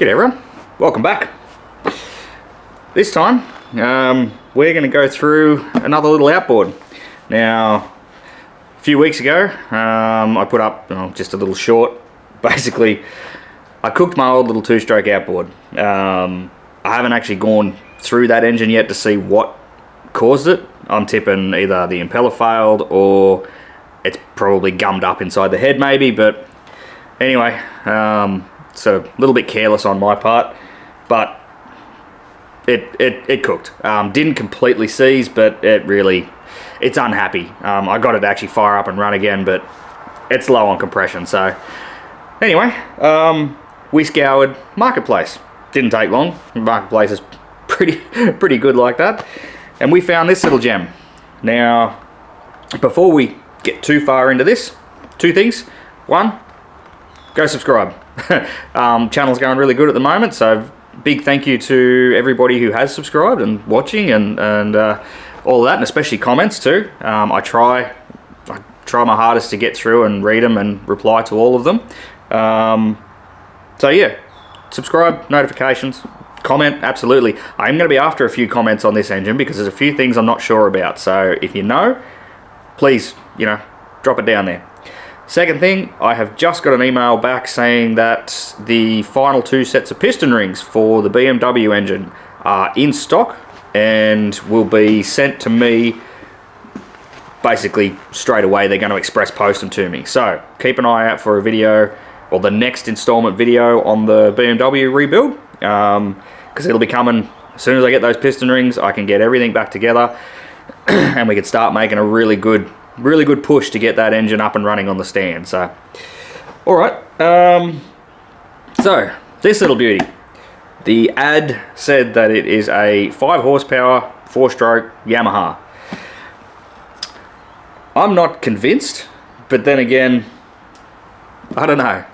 G'day everyone, welcome back. This time we're going to go through another little outboard. Now a few weeks ago I put up just a little short. Basically I cooked my old little two-stroke outboard. I haven't actually gone through that engine yet to see what caused it. I'm tipping either the impeller failed or it's probably gummed up inside the head maybe, but anyway, so a little bit careless on my part, but it cooked. Didn't completely seize, but it's unhappy. I got it to actually fire up and run again, but it's low on compression. So anyway, we scoured Marketplace. Didn't take long. Marketplace is pretty good like that, and we found this little gem. Now, before we get too far into this, two things. One, go subscribe. Channel's going really good at the moment, so big thank you to everybody who has subscribed and watching and all of that, and especially comments too. I try my hardest to get through and read them and reply to all of them. So yeah, subscribe, notifications, comment, absolutely. I'm going to be after a few comments on this engine because there's a few things I'm not sure about, so if you know, please, drop it down there. Second thing, I have just got an email back saying that the final 2 sets of piston rings for the BMW engine are in stock and will be sent to me basically straight away. They're going to express post them to me. So keep an eye out for a video, or the next installment video on the BMW rebuild, because it'll be coming as soon as I get those piston rings. I can get everything back together and we can start making a really good push to get that engine up and running on the stand. So alright, so this little beauty, the ad said that it is a 5 horsepower 4-stroke Yamaha. I'm not convinced, but then again, I don't know.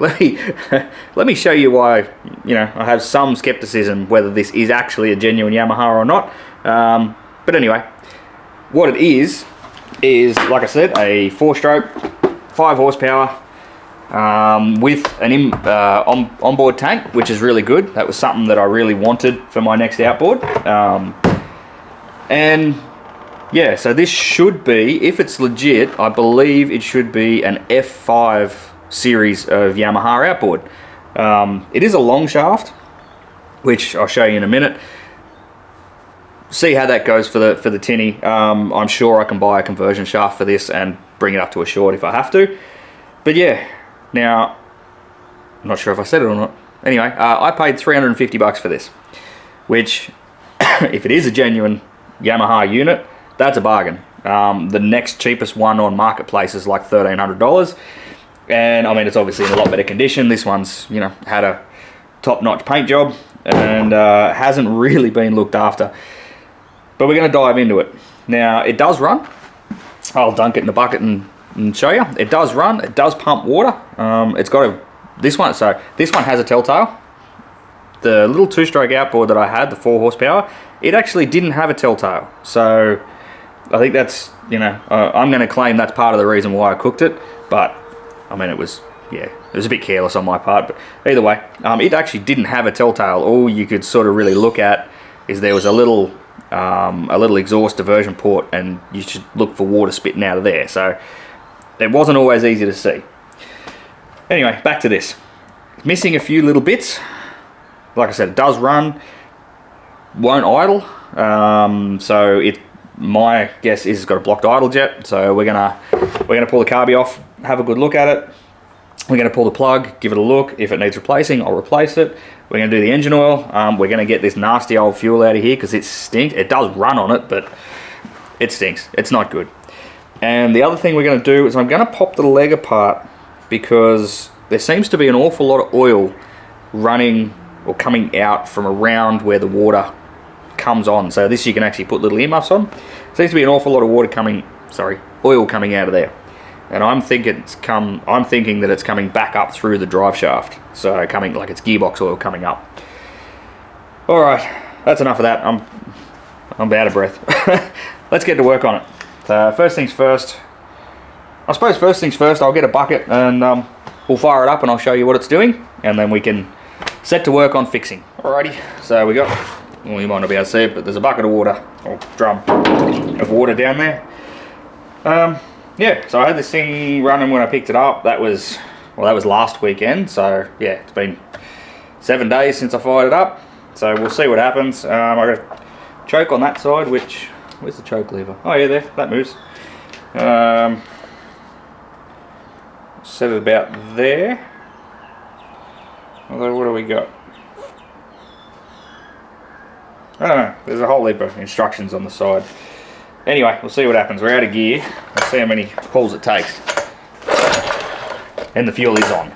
Let me show you why I have some skepticism whether this is actually a genuine Yamaha or not. But anyway, what it is like I said, a 4-stroke 5 horsepower with an onboard tank, which is really good. That was something that I really wanted for my next outboard. And yeah, so this should be, if it's legit, I believe it should be an F5 series of Yamaha outboard. It is a long shaft, which I'll show you in a minute. See how that goes for the tinny. I'm sure I can buy a conversion shaft for this and bring it up to a short if I have to. But yeah, now I'm not sure if I said it or not. Anyway, I paid $350 for this, which if it is a genuine Yamaha unit, that's a bargain. The next cheapest one on Marketplace is like $1,300, and I mean it's obviously in a lot better condition. This one's had a top-notch paint job and hasn't really been looked after. But we're going to dive into it. Now, it does run. I'll dunk it in the bucket and show you. It does run. It does pump water. It's got this one has a telltale. The little 2-stroke outboard that I had, the 4 horsepower, it actually didn't have a telltale. So I think that's, I'm going to claim that's part of the reason why I cooked it. But I mean, it was a bit careless on my part. But either way, it actually didn't have a telltale. All you could sort of really look at is there was a little exhaust diversion port, and you should look for water spitting out of there. So it wasn't always easy to see. Anyway, back to this. It's missing a few little bits. Like I said, it does run, won't idle. So my guess is it's got a blocked idle jet. So we're gonna pull the carby off, have a good look at it. We're going to pull the plug, give it a look. If it needs replacing, I'll replace it. We're going to do the engine oil. We're going to get this nasty old fuel out of here because it stinks. It does run on it, but it stinks. It's not good. And the other thing we're going to do is I'm going to pop the leg apart because there seems to be an awful lot of oil running or coming out from around where the water comes on. So this you can actually put little earmuffs on. There seems to be an awful lot of oil coming out of there. And I'm thinking that it's coming back up through the drive shaft. So coming like it's gearbox oil coming up. All right, that's enough of that. I'm out of breath. Let's get to work on it. First things first. I suppose first things first. I'll get a bucket and we'll fire it up and I'll show you what it's doing, and then we can set to work on fixing. Alrighty, so we got, well, you might not be able to see it, but there's a bucket of water, or drum of water down there. Yeah, so I had this thing running when I picked it up. That was last weekend, so yeah, it's been 7 days since I fired it up. So we'll see what happens. I got a choke on that side, which, where's the choke lever? Oh yeah, there, that moves. Set it about there. Although, what do we got? I don't know, there's a whole heap of instructions on the side. Anyway, we'll see what happens. We're out of gear. Let's see how many pulls it takes. And the fuel is on.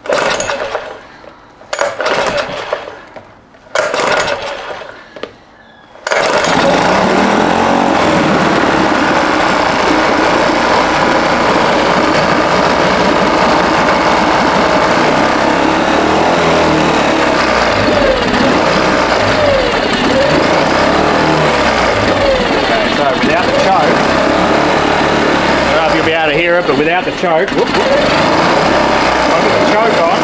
But without the choke, I'll put the choke on.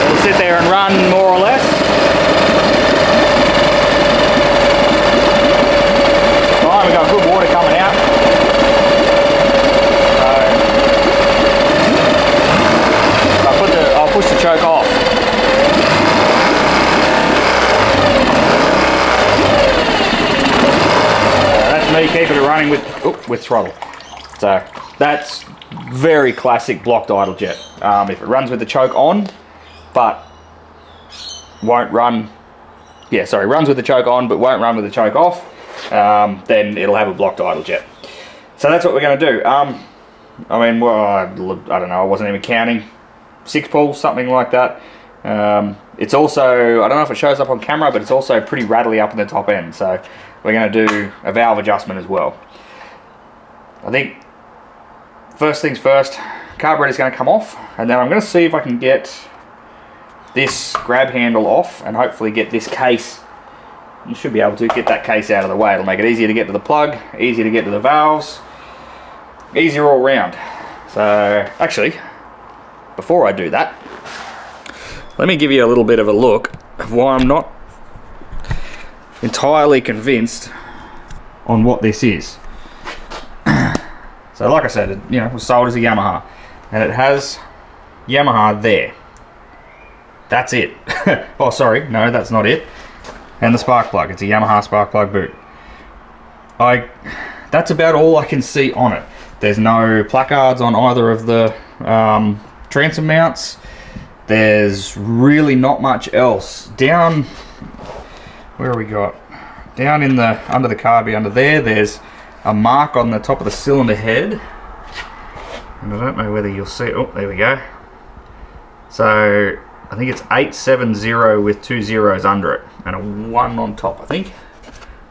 It'll sit there and run more or less. Fine, we've got good water coming out. So I'll push the choke off. Me keeping it running with throttle. So that's very classic blocked idle jet. If it runs with the choke on, but won't run, runs with the choke on but won't run with the choke off, then it'll have a blocked idle jet. So that's what we're going to do. I mean, well, I don't know, I wasn't even counting, 6 pulls, something like that. It's also, I don't know if it shows up on camera, but it's also pretty rattly up in the top end. So we're going to do a valve adjustment as well. I think first things first, carburetor is going to come off, and then I'm going to see if I can get this grab handle off and hopefully get this case. You should be able to get that case out of the way. It'll make it easier to get to the plug, easier to get to the valves, easier all round. So actually, before I do that, let me give you a little bit of a look of why I'm not entirely convinced on what this is. So like I said, it was sold as a Yamaha, and it has Yamaha there. That's it. Oh sorry, no, that's not it. And the spark plug, it's a Yamaha spark plug boot. That's about all I can see on it. There's no placards on either of the transom mounts. There's really not much else. Down, where we got? Down in the, under the carby, under there, there's a mark on the top of the cylinder head. And I don't know whether you'll see, oh, there we go. So, I think it's 870 with 2 zeros under it, and a 1 on top, I think.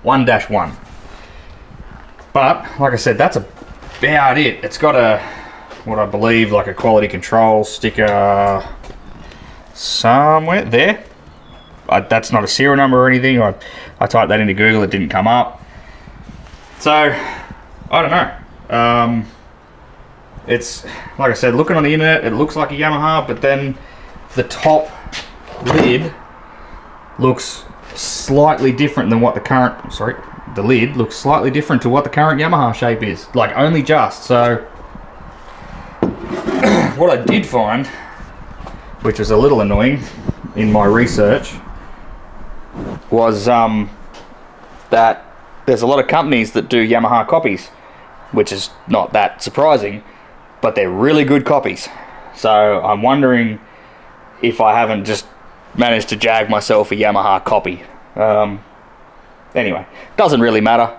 1-1. But, like I said, that's about it. It's got a, what I believe, like a quality control sticker somewhere there. That's not a serial number or anything. I typed that into Google, it didn't come up. So, I don't know. It's, like I said, looking on the internet, it looks like a Yamaha, but then the top lid looks slightly different than what the current, the lid looks slightly different to what the current Yamaha shape is. Like, only just. So, what I did find, which was a little annoying in my research, was that there's a lot of companies that do Yamaha copies, which is not that surprising, but they're really good copies. So I'm wondering if I haven't just managed to jag myself a Yamaha copy. Anyway, doesn't really matter.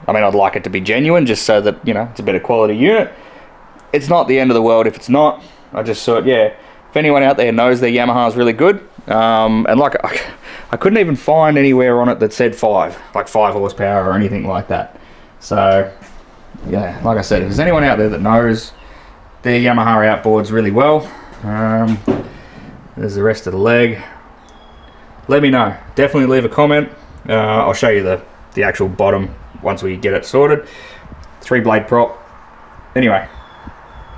I mean, I'd like it to be genuine, just so that, it's a better quality unit. It's not the end of the world if it's not. I just thought, yeah, if anyone out there knows their Yamaha is really good, and like I couldn't even find anywhere on it that said 5 horsepower or anything like that. So yeah, like I said, if there's anyone out there that knows their Yamaha outboards really well, there's the rest of the leg, let me know. Definitely leave a comment. I'll show you the actual bottom once we get it sorted. 3-blade prop. Anyway,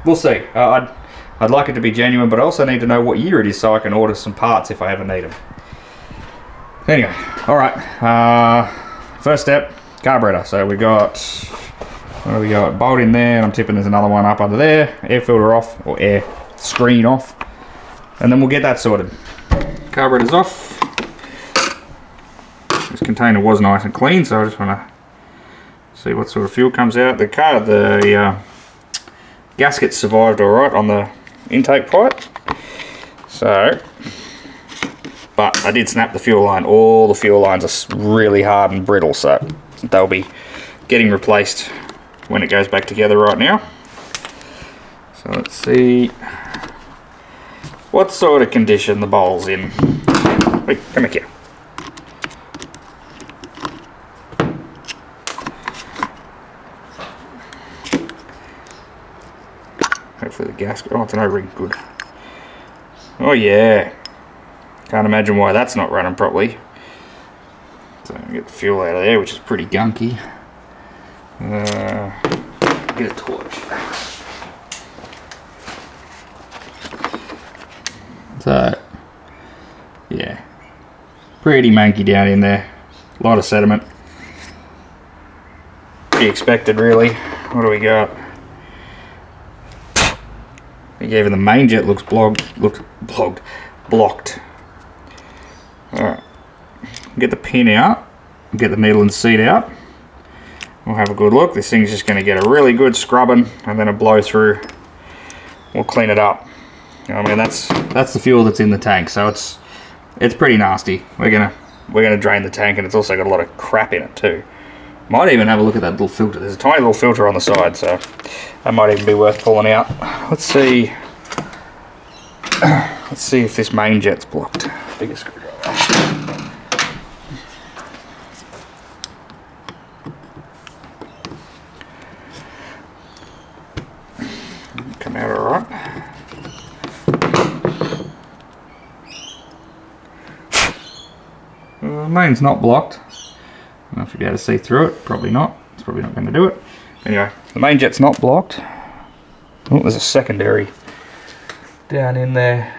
we'll see. I I'd like it to be genuine, but I also need to know what year it is so I can order some parts if I ever need them. Anyway, alright, first step, carburetor. So we got, what do we got? Bolt in there, and I'm tipping there's another one up under there, air filter off, or air screen off, and then we'll get that sorted. Carburetor's off. This container was nice and clean, so I just want to see what sort of fuel comes out. The gasket survived alright on the intake pipe, so, but I did snap the fuel line. All the fuel lines are really hard and brittle, so they'll be getting replaced when it goes back together right now. So let's see what sort of condition the bowl's in. Wait, come here. Hopefully the gasket, oh, it's an O-ring, good. Oh yeah, can't imagine why that's not running properly. So get the fuel out of there, which is pretty gunky. Get a torch. So, yeah, pretty manky down in there. A lot of sediment. Pretty expected, really. What do we got? I think even the main jet looks blocked. Alright, get the pin out, get the needle and seat out. We'll have a good look. This thing's just going to get a really good scrubbing and then a blow through. We'll clean it up. I mean, that's the fuel that's in the tank, so it's pretty nasty. We're gonna drain the tank, and it's also got a lot of crap in it too. Might even have a look at that little filter. There's a tiny little filter on the side, so that might even be worth pulling out. Let's see. Let's see if this main jet's blocked. Bigger screwdriver. Come out all right. The main's not blocked. I don't know if you'll be able to see through it. Probably not. It's probably not going to do it. Anyway, the main jet's not blocked. Oh, there's a secondary down in there,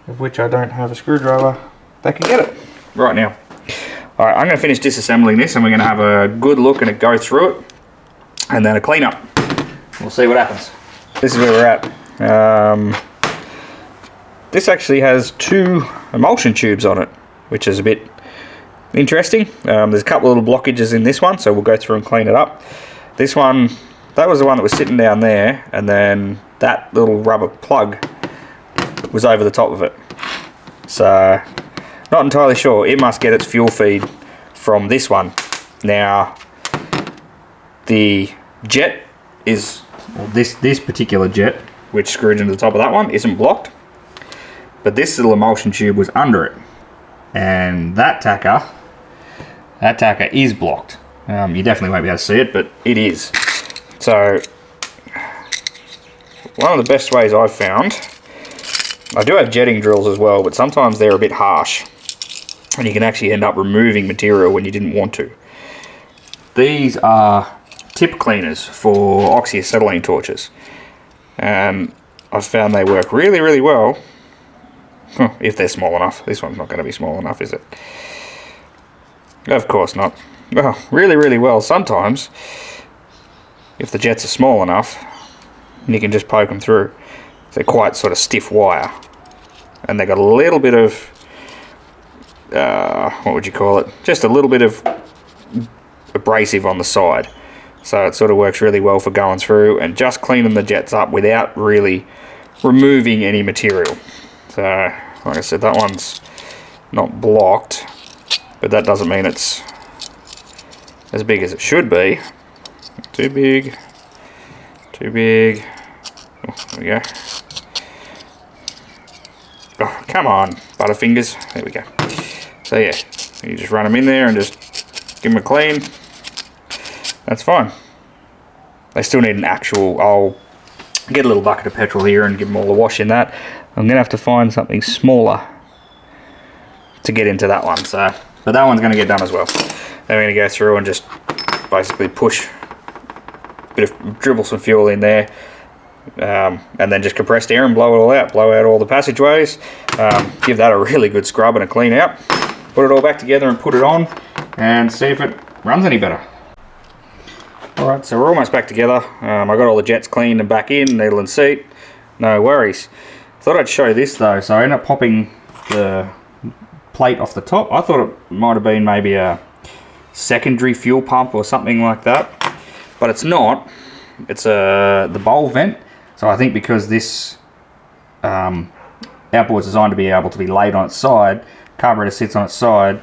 of which I don't have a screwdriver that can get it right now. Alright, I'm going to finish disassembling this, and we're going to have a good look and a go through it, and then a clean up. We'll see what happens. This is where we're at. This actually has 2 emulsion tubes on it, which is a bit interesting. There's a couple of little blockages in this one, so we'll go through and clean it up. This one, that was the one that was sitting down there, and then that little rubber plug was over the top of it. So, not entirely sure. It must get its fuel feed from this one. Now, the jet is, well, this particular jet, which screwed into the top of that one, isn't blocked. But this little emulsion tube was under it. And that tacker is blocked. You definitely won't be able to see it, but it is. So, one of the best ways I've found, I do have jetting drills as well, but sometimes they're a bit harsh, and you can actually end up removing material when you didn't want to. These are tip cleaners for oxyacetylene torches, and I've found they work really, really well. If they're small enough. This one's not going to be small enough, is it? Of course not. Well, really, really well sometimes. If the jets are small enough, you can just poke them through. They're quite sort of stiff wire. And they've got a little bit of, what would you call it? Just a little bit of abrasive on the side. So it sort of works really well for going through and just cleaning the jets up without really removing any material. So, like I said, that one's not blocked, but that doesn't mean it's as big as it should be. Too big, too big. Oh, there we go. Oh, come on, Butterfingers. There we go. So yeah, you just run them in there and just give them a clean. That's fine. They still need an actual, I'll get a little bucket of petrol here and give them all a wash in that. I'm going to have to find something smaller to get into that one. So, but that one's going to get done as well. Then we're going to go through and just basically push, dribble some fuel in there, and then just compressed air and blow it all out, blow out all the passageways, give that a really good scrub and a clean out, put it all back together and put it on and see if it runs any better. Alright, so we're almost back together. I got all the jets cleaned and back in, needle and seat, no worries. Thought I'd show this though, so I ended up popping the plate off the top. I thought it might have been maybe a secondary fuel pump or something like that, but it's not. It's the bowl vent. So I think because this outboard is designed to be able to be laid on its side, carburetor sits on its side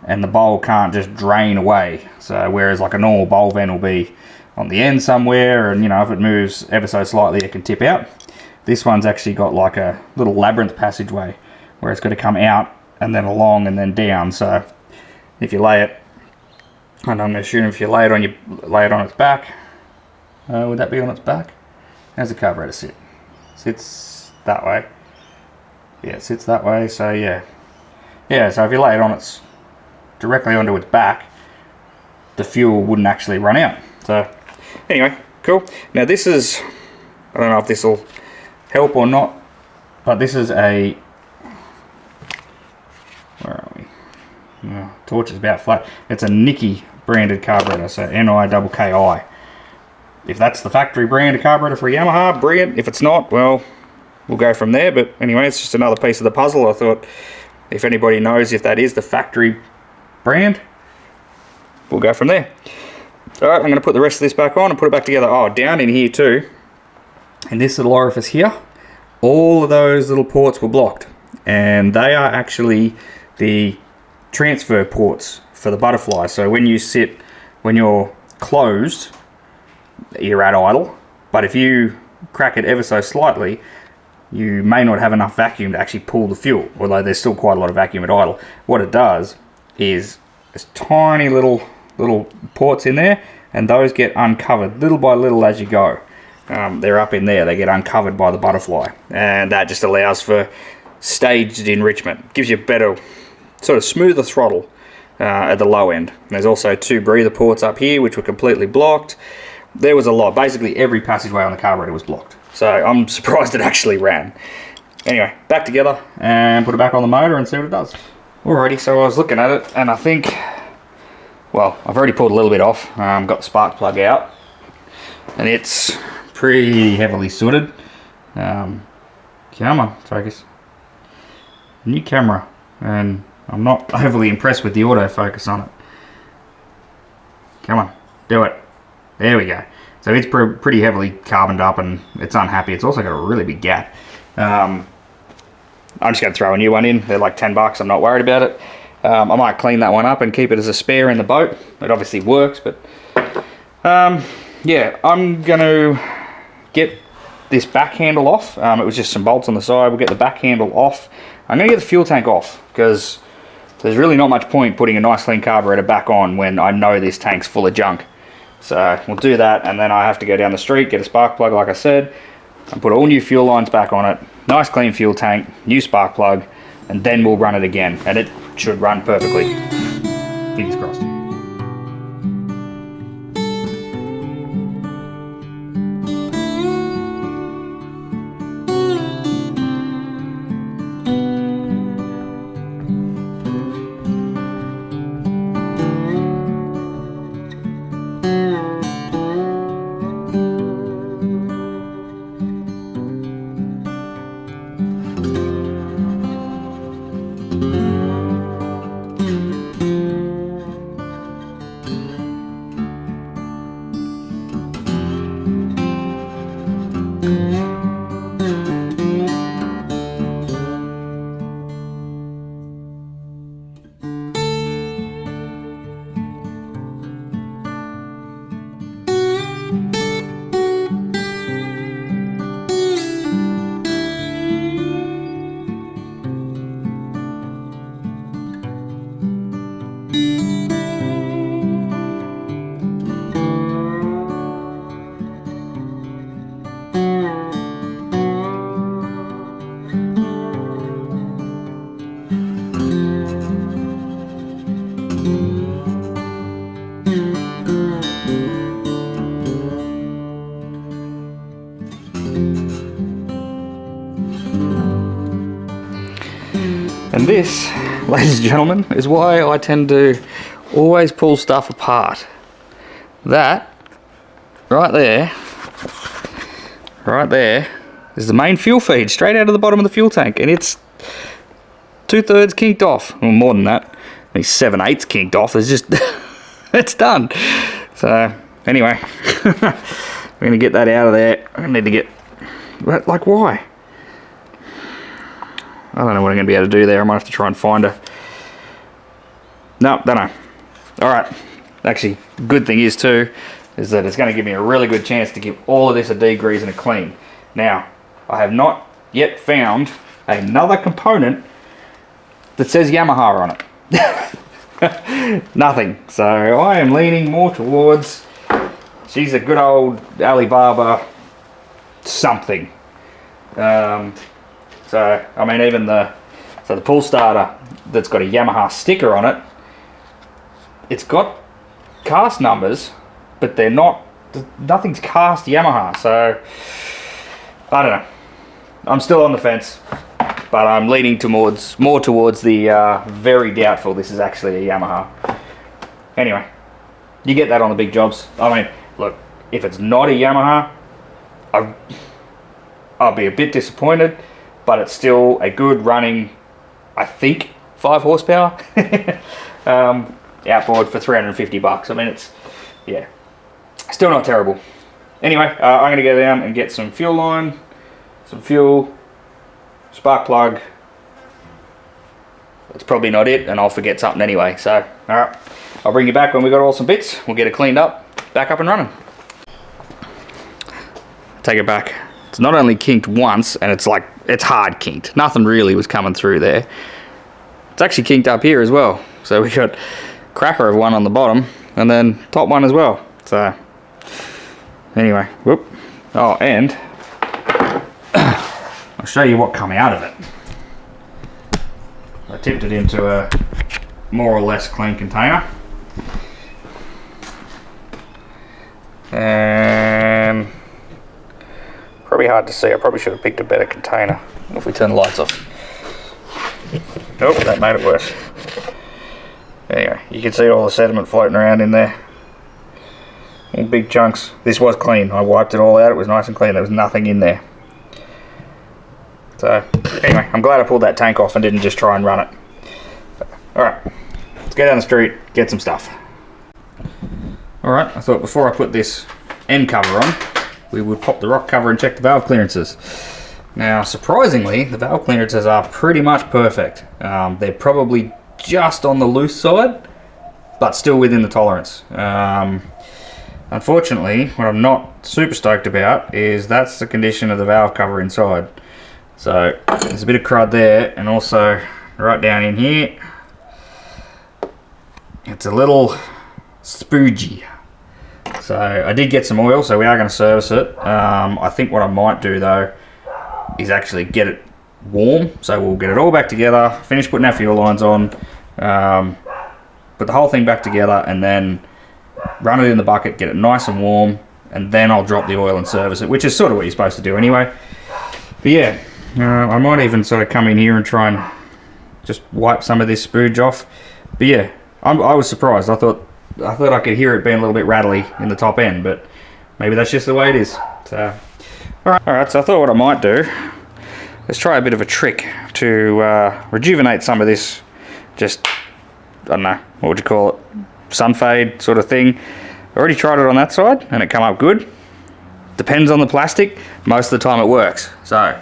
and the bowl can't just drain away. So whereas like a normal bowl vent will be on the end somewhere, and you know, if it moves ever so slightly it can tip out. This one's actually got like a little labyrinth passageway where it's got to come out and then along and then down. So if you lay it, and I'm assuming if you lay it on its back, would that be on its back? How's the carburetor sit? Sits that way. Yeah, it sits that way. So yeah, so if you lay it on its directly onto its back, the fuel wouldn't actually run out. So anyway, cool. Now this is, I don't know if this will help or not, but this is a, where are we? Oh, torch is about flat. It's a Nikkei branded carburetor, so N-I-K-K-I. If that's the factory brand of carburetor for Yamaha, brilliant. If it's not, well, we'll go from there. But anyway, it's just another piece of the puzzle. I thought if anybody knows if that is the factory brand, we'll go from there. Alright, I'm going to put the rest of this back on and put it back together. Oh, down in here too, in this little orifice here, all of those little ports were blocked. And they are actually the transfer ports for the butterfly. So when you're closed, you're at idle, but if you crack it ever so slightly, you may not have enough vacuum to actually pull the fuel, although there's still quite a lot of vacuum at idle. What it does is there's tiny little ports in there, and those get uncovered little by little as you go. They're up in there, they get uncovered by the butterfly, and that just allows for staged enrichment. Gives you a better, sort of smoother throttle at the low end. And there's also 2 breather ports up here which were completely blocked. There was a lot. Basically every passageway on the carburetor was blocked. So I'm surprised it actually ran. Anyway, back together and put it back on the motor and see what it does. Alrighty, so I was looking at it and I think, well, I've already pulled a little bit off. Got the spark plug out and it's pretty heavily sooted. Come on, focus. New camera, and I'm not overly impressed with the autofocus on it. Come on, do it. There we go. So it's pretty heavily carboned up and it's unhappy. It's also got a really big gap. I'm just going to throw a new one in. They're like $10. I'm not worried about it. I might clean that one up and keep it as a spare in the boat. It obviously works, but yeah, I'm going to get this back handle off. It was just some bolts on the side. We'll get the back handle off. I'm going to get the fuel tank off because there's really not much point putting a nice clean carburetor back on when I know this tank's full of junk. So we'll do that, and then I have to go down the street, get a spark plug like I said, and put all new fuel lines back on it, nice clean fuel tank, new spark plug, and then we'll run it again, and it should run perfectly. Fingers crossed. And this, ladies and gentlemen, is why I tend to always pull stuff apart. That, right there, is the main fuel feed, straight out of the bottom of the fuel tank, and it's 2/3 kinked off. Well, more than that, maybe 7/8 kinked off. It's just, it's done. So, anyway, we're going to get that out of there. I need to get, like, why? I don't know what I'm going to be able to do there. I might have to try and find her. No, don't know. Alright. Actually, good thing is too, is that it's going to give me a really good chance to give all of this a degrease and a clean. Now, I have not yet found another component that says Yamaha on it. Nothing. So I am leaning more towards, she's a good old Alibaba something. So, I mean, even the pull starter that's got a Yamaha sticker on it, it's got cast numbers, but they're not, nothing's cast Yamaha, so, I don't know. I'm still on the fence, but I'm leaning more towards the very doubtful this is actually a Yamaha. Anyway, you get that on the big jobs. I mean, look, if it's not a Yamaha, I'll be a bit disappointed, but it's still a good running, I think, 5 horsepower outboard for 350 bucks. I mean, it's, yeah, still not terrible. Anyway, I'm going to go down and get some fuel line, some fuel, spark plug. That's probably not it, and I'll forget something anyway. So, alright, I'll bring you back when we got all some bits. We'll get it cleaned up, back up and running. Take it back. It's not only kinked once, and it's like, it's hard kinked. Nothing really was coming through there. It's actually kinked up here as well. So we got cracker of one on the bottom, and then top one as well. So, anyway, whoop. Oh, and I'll show you what come out of it. I tipped it into a more or less clean container. And probably hard to see. I probably should have picked a better container. If we turn the lights off. Nope, that made it worse. Anyway, you can see all the sediment floating around in there. All big chunks. This was clean. I wiped it all out. It was nice and clean. There was nothing in there. So, anyway, I'm glad I pulled that tank off and didn't just try and run it. Alright, let's go down the street, get some stuff. Alright, I thought before I put this end cover on, we would pop the rock cover and check the valve clearances. Now, surprisingly, the valve clearances are pretty much perfect. They're probably just on the loose side, but still within the tolerance. Unfortunately, what I'm not super stoked about is that's the condition of the valve cover inside. So, there's a bit of crud there, and also right down in here, it's a little spoogey. So I did get some oil, so we are going to service it. I think what I might do though is actually get it warm. So we'll get it all back together, finish putting our fuel lines on, put the whole thing back together, and then run it in the bucket, get it nice and warm, and then I'll drop the oil and service it, which is sort of what you're supposed to do anyway. But yeah, I might even sort of come in here and try and just wipe some of this spooge off. But yeah, I was surprised. I thought I could hear it being a little bit rattly in the top end, but maybe that's just the way it is. So, alright, so I thought what I might do, let's try a bit of a trick to rejuvenate some of this, just, I don't know, what would you call it, sun fade sort of thing. I already tried it on that side, and it came up good. Depends on the plastic, most of the time it works. So,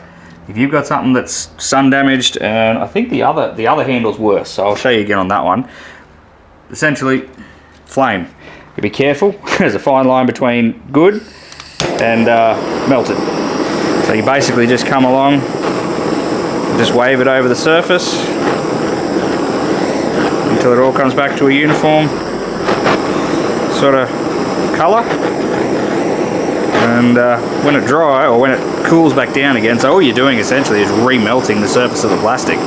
if you've got something that's sun damaged, and I think the other handle's worse, so I'll show you again on that one. Essentially, flame. You be careful, there's a fine line between good and melted. So you basically just come along, just wave it over the surface until it all comes back to a uniform sort of colour. And when it dries, or when it cools back down again, so all you're doing essentially is remelting the surface of the plastic.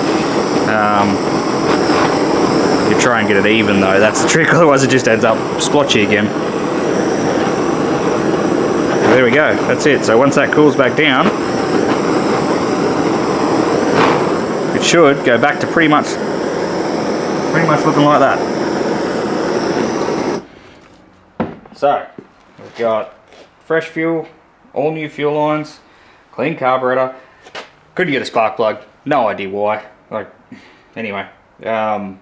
You try and get it even though, that's the trick, otherwise it just ends up splotchy again. There we go, that's it. So once that cools back down, it should go back to pretty much looking like that. So we've got fresh fuel, all new fuel lines, clean carburetor. Couldn't get a spark plug, no idea why. Like, anyway, so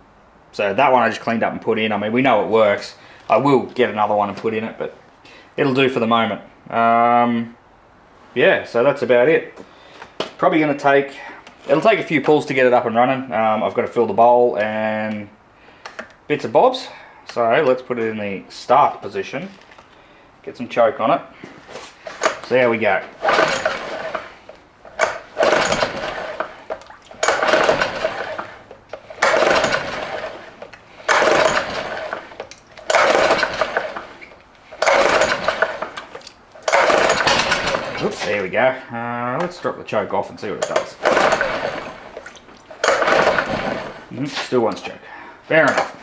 that one I just cleaned up and put in. I mean, we know it works. I will get another one and put in it, but it'll do for the moment. Yeah, so that's about it. Probably going to take, it'll take a few pulls to get it up and running. I've got to fill the bowl and bits and bobs. So let's put it in the start position, get some choke on it. So there we go. Oops, there we go. Let's drop the choke off and see what it does. Still wants choke. Fair enough.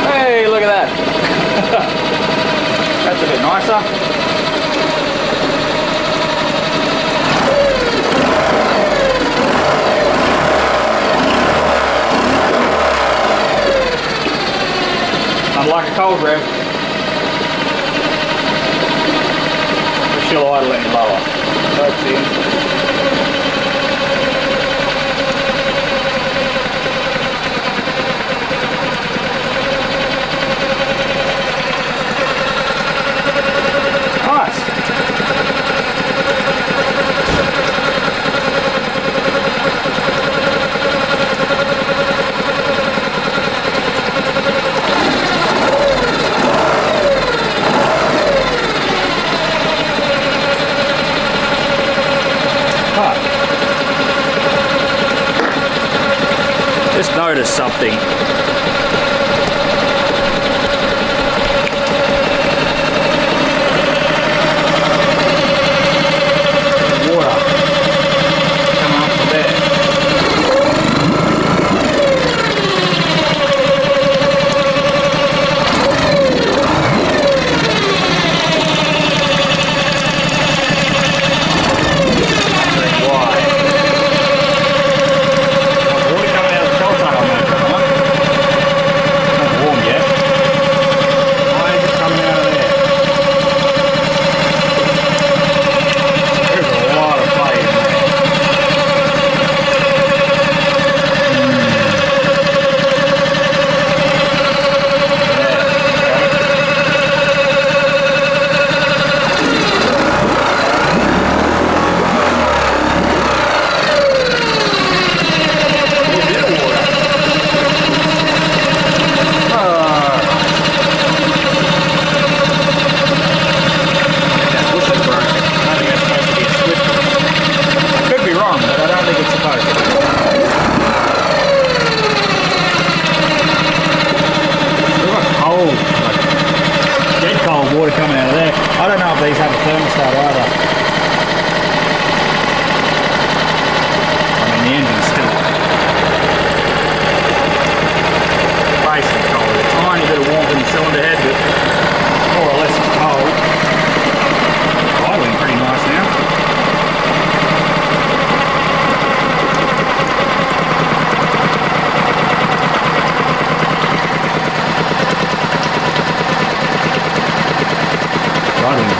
Hey, look at that. That's a bit nicer. Like a cold rev, she'll idle any lower. That's in. Nice. Just noticed something. Water coming up from there. Water coming out of there. I don't know if these have a thermostat either. I mean, the engine's still basically cold. A tiny bit of warmth in the cylinder head, but more or less it's cold. Idling pretty nice now.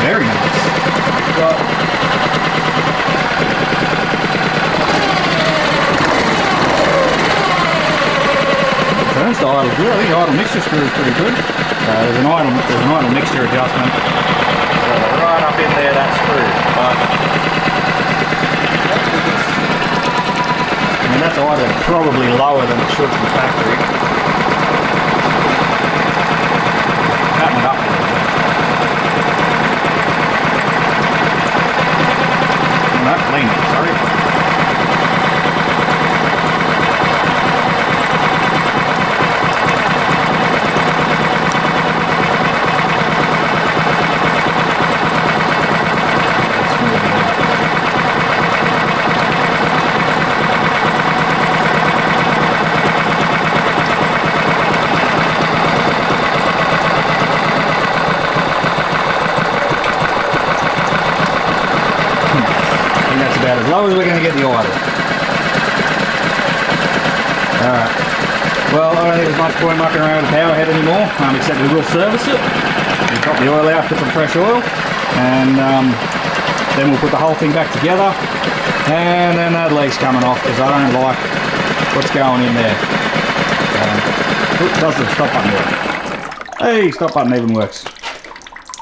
Very nice. Turns to idle good. I think the idle mixture screw is pretty good. There's an idle mixture adjustment. So right up in there, that screw. I mean, that's idle probably lower than it should from factory. Cutting it up a little bit. Not clean, sorry. as low as we're going to get the idle. Alright. Well, I don't think there's much point mucking around with the power head anymore, except we will service it. We'll drop the oil out, put some fresh oil, and then we'll put the whole thing back together. And then that leg's coming off because I don't like what's going in there. Does the stop button work? Hey, stop button even works.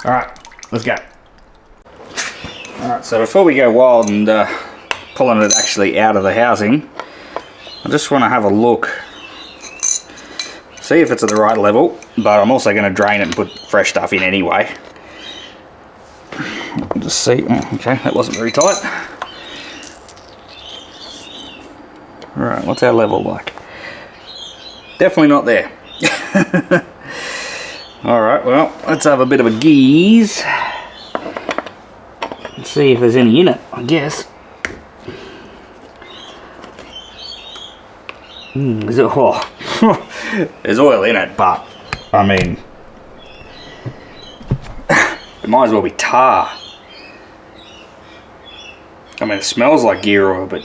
Alright, let's go. Alright, so before we go wild and pulling it actually out of the housing, I just want to have a look, see if it's at the right level, but I'm also going to drain it and put fresh stuff in anyway. Just see, okay, that wasn't very tight. Alright, what's our level like? Definitely not there. Alright, well, let's have a bit of a geese. Let's see if there's any in it, I guess. There's oil in it, but, I mean, it might as well be tar. I mean, it smells like gear oil, but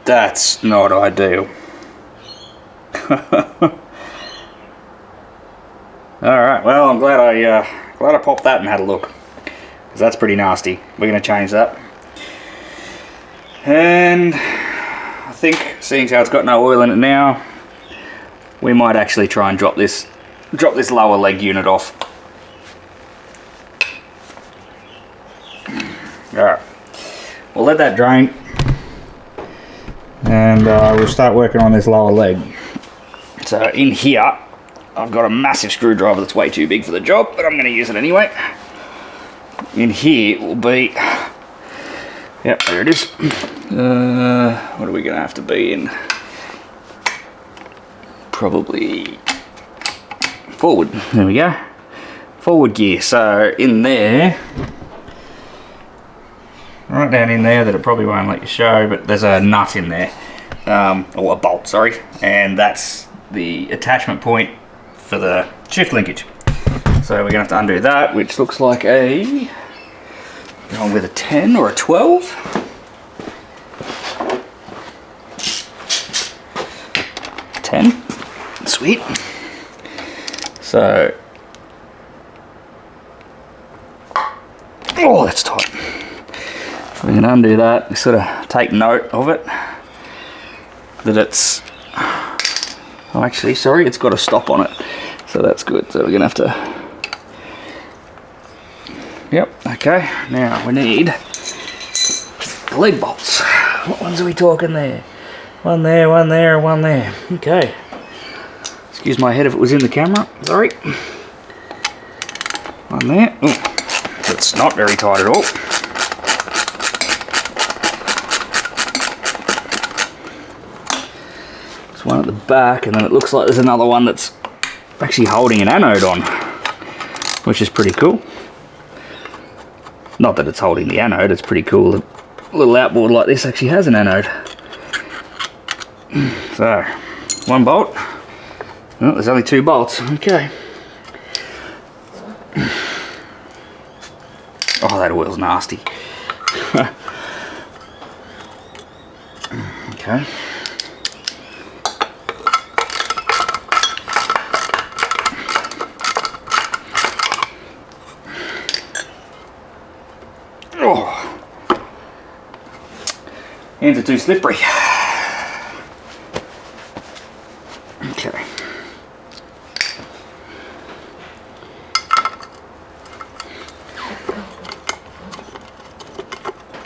that's not ideal. Alright, well, I'm glad I popped that and had a look, because that's pretty nasty. We're going to change that. And I think, seeing how it's got no oil in it now, we might actually try and drop this lower leg unit off. Alright, we'll let that drain, and we'll start working on this lower leg. So in here, I've got a massive screwdriver that's way too big for the job, but I'm going to use it anyway. In here will be, yep, there it is. What are we going to have to be in? Probably forward. There we go. Forward gear. So in there, right down in there, that it probably won't let you show, but there's a nut in there, or a bolt, sorry, and that's the attachment point for the shift linkage. So we're going to have to undo that, which looks like a, going with a 10 or a 12. Sweet. So, oh, that's tight. We can undo that. We sort of take note of it, that it's, oh, actually, sorry, it's got a stop on it, so that's good. So we're gonna have to, yep, okay. Now we need the leg bolts. What ones are we talking there? One there, one there, one there. Okay. Excuse my head if it was in the camera, sorry. One there. Oh, that's not very tight at all. There's one at the back, and then it looks like there's another one that's actually holding an anode on, which is pretty cool. Not that it's holding the anode, it's pretty cool. A little outboard like this actually has an anode. So, one bolt. Oh, there's only 2 bolts. Okay. Oh, that oil's nasty. Okay. Oh. Hands are too slippery. Okay.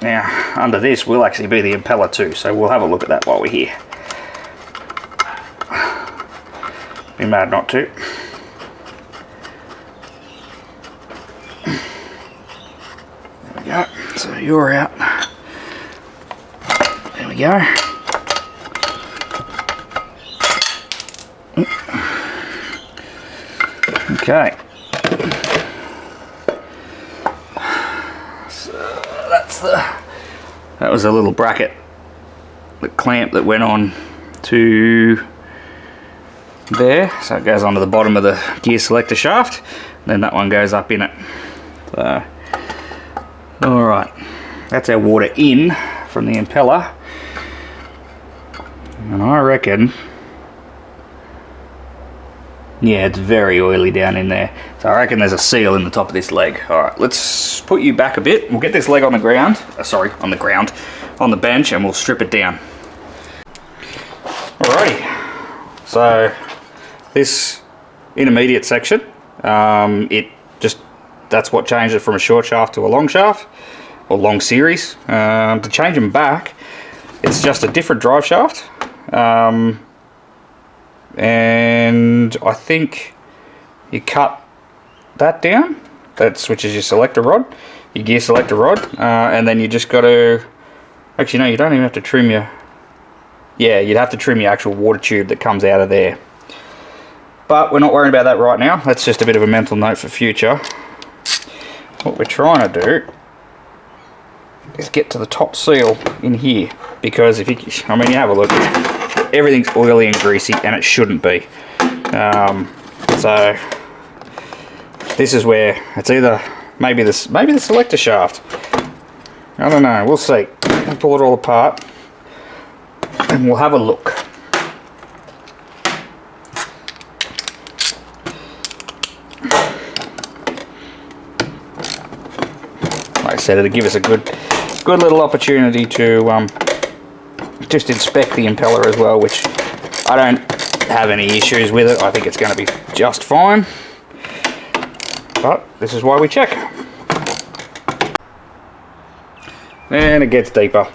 Now, under this will actually be the impeller too, so we'll have a look at that while we're here. Be mad not to. There we go. So you're out. There we go. Okay. That was a little bracket, the clamp that went on to there, so it goes onto the bottom of the gear selector shaft, then that one goes up in it. So, alright, that's our water in from the impeller, and I reckon, yeah, it's very oily down in there. So I reckon there's a seal in the top of this leg. Alright, let's put you back a bit. We'll get this leg on the ground. Sorry, on the ground. On the bench, and we'll strip it down. Alrighty. So this intermediate section, that's what changed it from a short shaft to a long shaft, or long series. To change them back, it's just a different drive shaft. And I think you cut that down, which is your selector rod, your gear selector rod, and then you just got to, actually no, you don't even have to trim your, yeah, you'd have to trim your actual water tube that comes out of there. But we're not worrying about that right now. That's just a bit of a mental note for future. What we're trying to do is get to the top seal in here, because if you, I mean, you have a look, everything's oily and greasy, and it shouldn't be. So this is where it's either maybe the selector shaft. I don't know. We'll see. We'll pull it all apart, and we'll have a look. Like I said, it'll give us a good little opportunity to just inspect the impeller as well, which I don't have any issues with it. I think it's going to be just fine, but this is why we check. And it gets deeper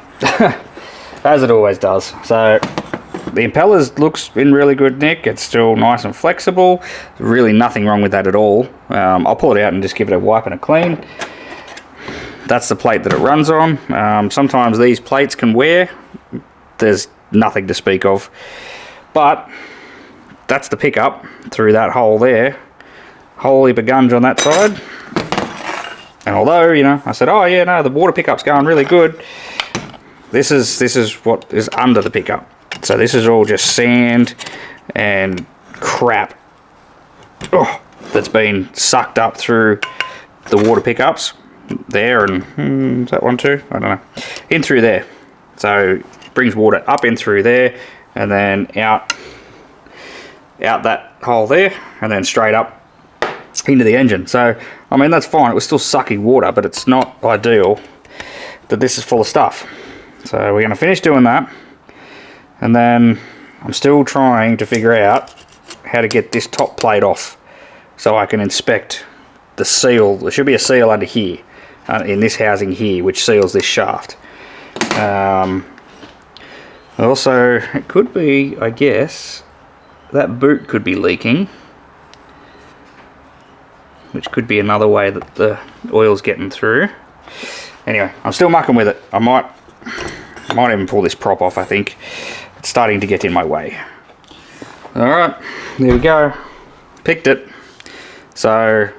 as it always does. So the impeller looks in really good nick. It's still nice and flexible. Really nothing wrong with that at all. I'll pull it out and just give it a wipe and a clean. That's the plate that it runs on. Sometimes these plates can wear. There's nothing to speak of, but that's the pickup through that hole there. Holy begunge on that side. And although, you know, I said, oh yeah, no, the water pickup's going really good, this is what is under the pickup. So this is all just sand and crap that's been sucked up through the water pickups there, and is that one too? I don't know. In through there. So brings water up in through there, and then out that hole there, and then straight up into the engine. So I mean, that's fine. It was still sucking water, but it's not ideal that this is full of stuff. So we're going to finish doing that, and then I'm still trying to figure out how to get this top plate off so I can inspect the seal. There should be a seal under here, in this housing here, which seals this shaft. Also, it could be, I guess, that boot could be leaking, which could be another way that the oil's getting through. Anyway, I'm still mucking with it. I might even pull this prop off, I think. It's starting to get in my way. Alright, there we go. Picked it. So,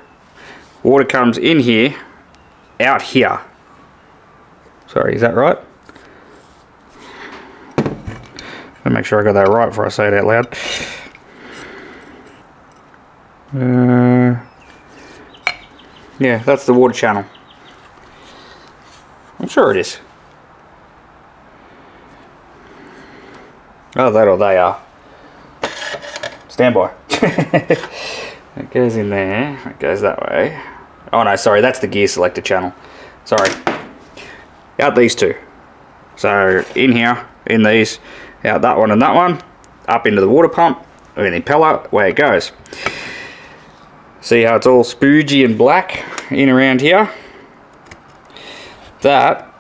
water comes in here, out here. Sorry, is that right? I'll make sure I got that right before I say it out loud. Yeah, that's the water channel. I'm sure it is. Oh, that or they are. Stand by. It goes in there. It goes that way. Oh no, sorry, that's the gear selector channel. Sorry. Out these two. So in here, in these, out that one and that one, up into the water pump, or the impeller, away it goes. See how it's all spoogy and black in around here? That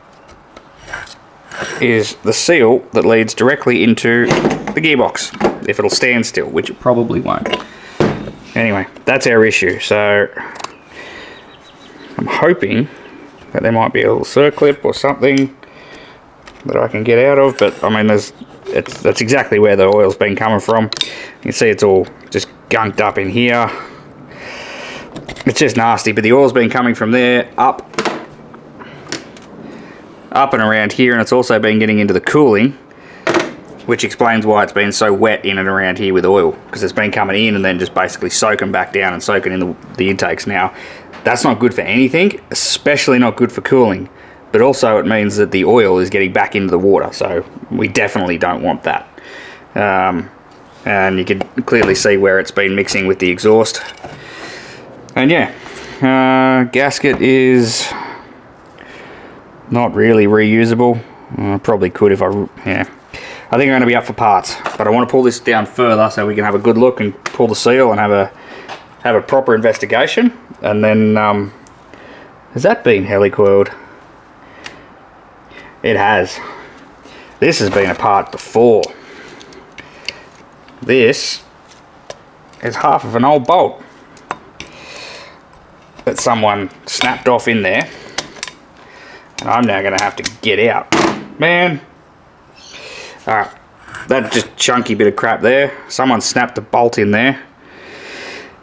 is the seal that leads directly into the gearbox, if it'll stand still, which it probably won't. Anyway, that's our issue. So I'm hoping that there might be a little circlip or something that I can get out of, but I mean, that's exactly where the oil's been coming from. You can see it's all just gunked up in here. It's just nasty, but the oil's been coming from there up and around here, and it's also been getting into the cooling, which explains why it's been so wet in and around here with oil, because it's been coming in and then just basically soaking back down and soaking in the intakes. Now, that's not good for anything, especially not good for cooling, but also it means that the oil is getting back into the water, so we definitely don't want that. And you can clearly see where it's been mixing with the exhaust. And yeah, gasket is not really reusable. Probably could if I think I'm going to be up for parts, but I want to pull this down further so we can have a good look and pull the seal and have a proper investigation. And then has that been helicoiled? It has. This has been apart before. This is half of an old bolt that someone snapped off in there, and I'm now going to have to get out. Man, alright, that just chunky bit of crap there. Someone snapped a bolt in there,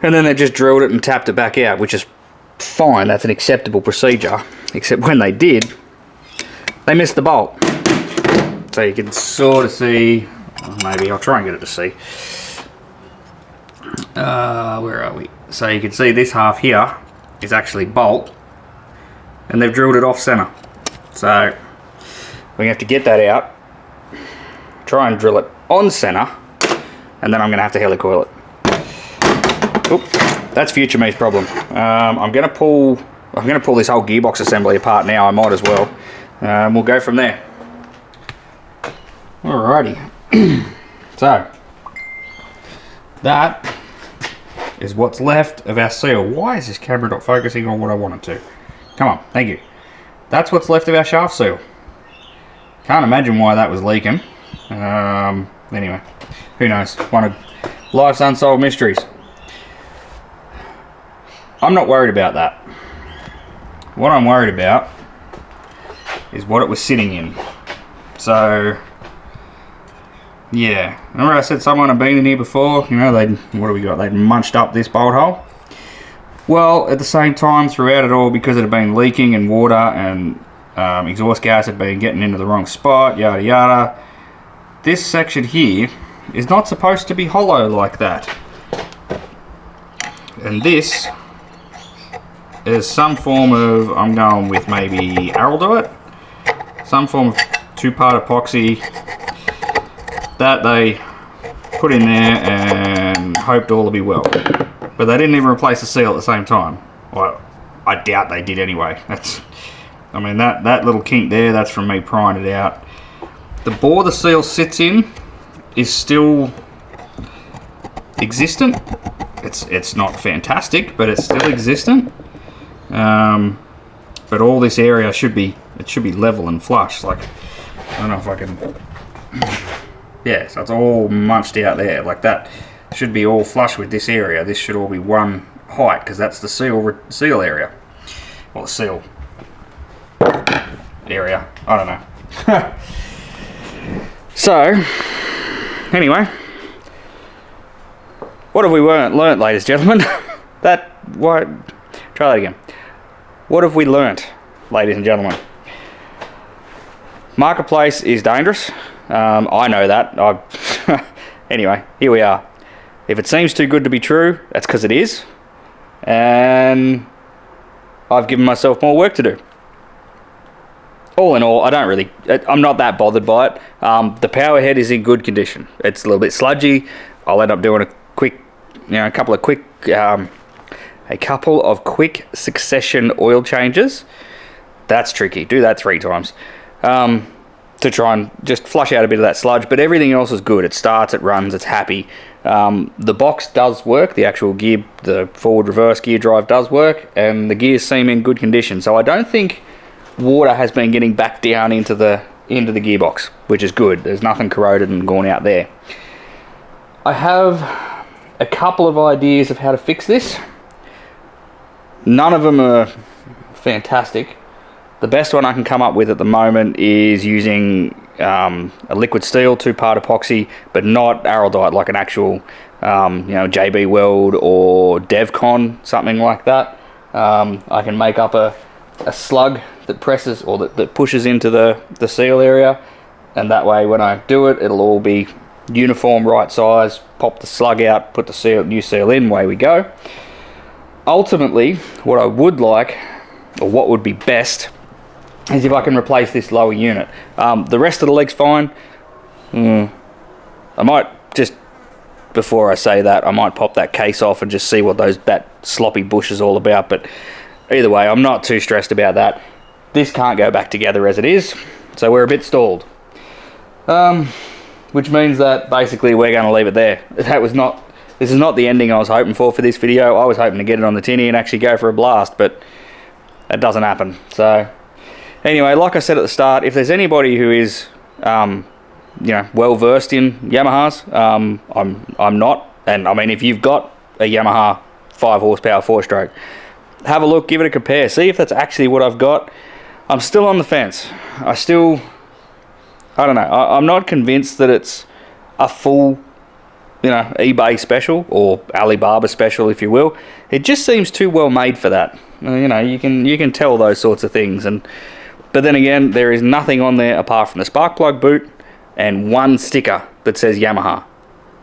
and then they just drilled it and tapped it back out, which is fine. That's an acceptable procedure, except when they did, they missed the bolt. So you can sort of see, maybe I'll try and get it to see. Where are we? So you can see this half here is actually bolt, and they've drilled it off center. So we have to get that out, try and drill it on center, and then I'm going to have to helicoil it. Oop, that's future me's problem. I'm going to pull this whole gearbox assembly apart now. I might as well. We'll go from there. Alrighty. So that is what's left of our seal. Why is this camera not focusing on what I want it to? Come on, thank you. That's what's left of our shaft seal. Can't imagine why that was leaking. Anyway, who knows? One of life's unsolved mysteries. I'm not worried about that. What I'm worried about is what it was sitting in. So yeah, remember I said someone had been in here before, you know, they'd munched up this bolt hole. Well, at the same time, throughout it all, because it had been leaking and water and exhaust gas had been getting into the wrong spot, yada yada, this section here is not supposed to be hollow like that. And this is some form of, I'm going with maybe araldite, some form of two-part epoxy that they put in there and hoped all will be well. But they didn't even replace the seal at the same time. Well, I doubt they did anyway. I mean, that little kink there, that's from me prying it out. The bore the seal sits in is still existent. It's not fantastic, but it's still existent. But all this area should be level and flush. Like, I don't know if I can. Yeah, so it's all munched out there. Like that should be all flush with this area. This should all be one height because that's the seal area. Well, the seal area. I don't know. So, anyway, what have we learnt, ladies and gentlemen? Try that again. What have we learnt, ladies and gentlemen? Marketplace is dangerous. I know that. Anyway, here we are. If it seems too good to be true, that's because it is. And I've given myself more work to do. All in all, I'm not that bothered by it. The power head is in good condition. It's a little bit sludgy. I'll end up doing a couple of quick succession oil changes. That's tricky. Do that 3 times. To try and just flush out a bit of that sludge, but everything else is good. It starts, it runs, it's happy. The box does work, the actual gear, the forward reverse gear drive does work, and the gears seem in good condition. So I don't think water has been getting back down into the gearbox, which is good. There's nothing corroded and gone out there. I have a couple of ideas of how to fix this. None of them are fantastic. The best one I can come up with at the moment is using a liquid steel 2-part epoxy, but not araldite, like an actual JB Weld or DevCon, something like that. I can make up a slug that presses or that pushes into the seal area, and that way when I do it, it'll all be uniform, right size. Pop the slug out, put the new seal in, away we go. Ultimately, what I would like, or what would be best, is if I can replace this lower unit. The rest of the leg's fine. I might just, before I say that, I might pop that case off and just see what that sloppy bush is all about. But either way, I'm not too stressed about that. This can't go back together as it is, so we're a bit stalled. Which means that basically we're going to leave it there. This is not the ending I was hoping for this video. I was hoping to get it on the tinny and actually go for a blast, but it doesn't happen. So anyway, like I said at the start, if there's anybody who is you know, well versed in Yamahas, I'm not. And I mean, if you've got a Yamaha 5 horsepower 4-stroke, have a look, give it a compare, see if that's actually what I've got. I'm still on the fence. I don't know. I'm not convinced that it's a full, you know, eBay special or Alibaba special, if you will. It just seems too well made for that. You know, you can tell those sorts of things. But then again, there is nothing on there apart from the spark plug boot and one sticker that says Yamaha.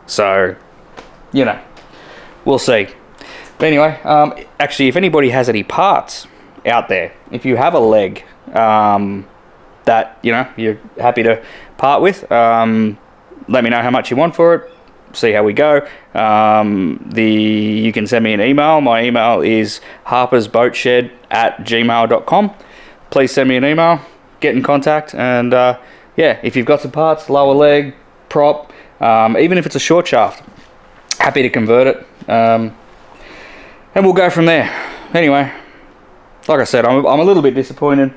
So, you know, we'll see. But anyway, actually, if anybody has any parts out there, if you have a leg that, you know, you're happy to part with, let me know how much you want for it. See how we go. You can send me an email. My email is harpersboatshed@gmail.com. Please send me an email, get in contact, and yeah, if you've got some parts, lower leg, prop, even if it's a short shaft, happy to convert it, and we'll go from there. Anyway, like I said, I'm a little bit disappointed.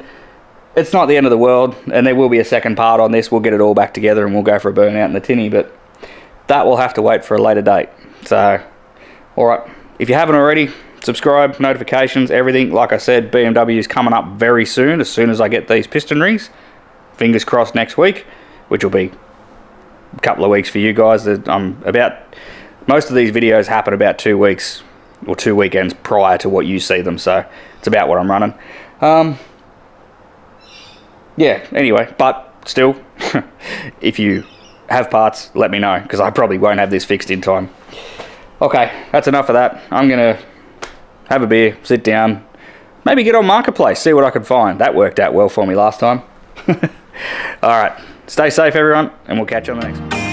It's not the end of the world, and there will be a second part on this. We'll get it all back together and we'll go for a burnout in the tinny, but that will have to wait for a later date. So, alright, if you haven't already, subscribe, notifications, everything. Like I said, BMW is coming up very soon as I get these piston rings. Fingers crossed next week, which will be a couple of weeks for you guys. Most of these videos happen about 2 weeks or 2 weekends prior to what you see them, so it's about what I'm running. Yeah, anyway, but still, if you have parts, let me know, because I probably won't have this fixed in time. Okay, that's enough of that. I'm going to have a beer, sit down, maybe get on Marketplace, see what I can find. That worked out well for me last time. Alright, stay safe everyone, and we'll catch you on the next one.